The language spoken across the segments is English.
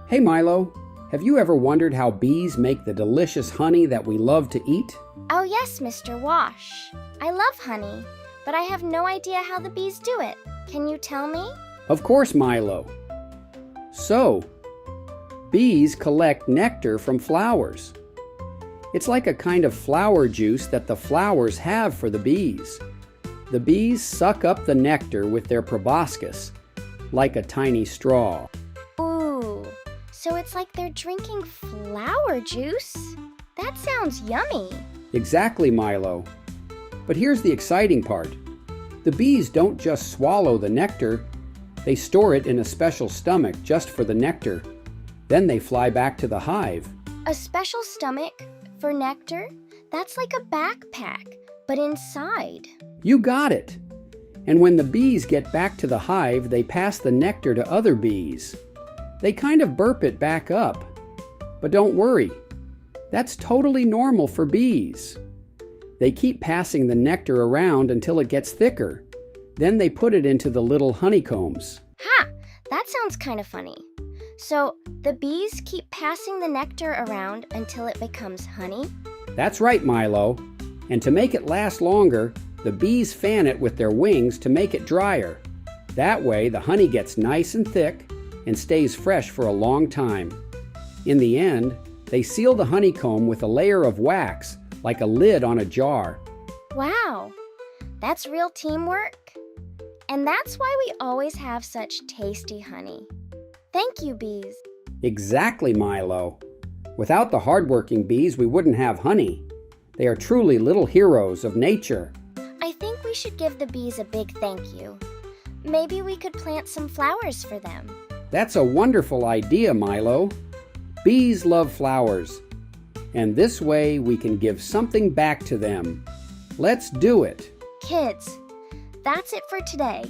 Hey Milo, have you ever wondered how bees make the delicious honey that we love to eat? Oh yes, Mr. Wash. I love honey, but I have no idea how the bees do it. Can you tell me? Of course, Milo. So, bees collect nectar from flowers. It's like a kind of flower juice that the flowers have for the bees. The bees suck up the nectar with their proboscis, like a tiny straw. Ooh, so it's like they're drinking flower juice? That sounds yummy. Exactly, Milo. But here's the exciting part. The bees don't just swallow the nectar, they store it in a special stomach just for the nectar. Then they fly back to the hive. A special stomach for nectar? That's like a backpack, but inside. You got it! And when the bees get back to the hive, they pass the nectar to other bees. They kind of burp it back up. But don't worry, that's totally normal for bees. They keep passing the nectar around until it gets thicker. Then they put it into the little honeycombs. Ha! That sounds kind of funny. So, the bees keep passing the nectar around until it becomes honey? That's right, Milo. And to make it last longer, the bees fan it with their wings to make it drier. That way, the honey gets nice and thick and stays fresh for a long time. In the end, they seal the honeycomb with a layer of wax, like a lid on a jar. Wow! That's real teamwork. And that's why we always have such tasty honey. Thank you, bees. Exactly, Milo. Without the hardworking bees, we wouldn't have honey. They are truly little heroes of nature. I think we should give the bees a big thank you. Maybe we could plant some flowers for them. That's a wonderful idea, Milo. Bees love flowers, and this way we can give something back to them. Let's do it. Kids, that's it for today.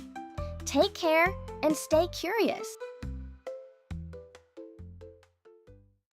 Take care and stay curious.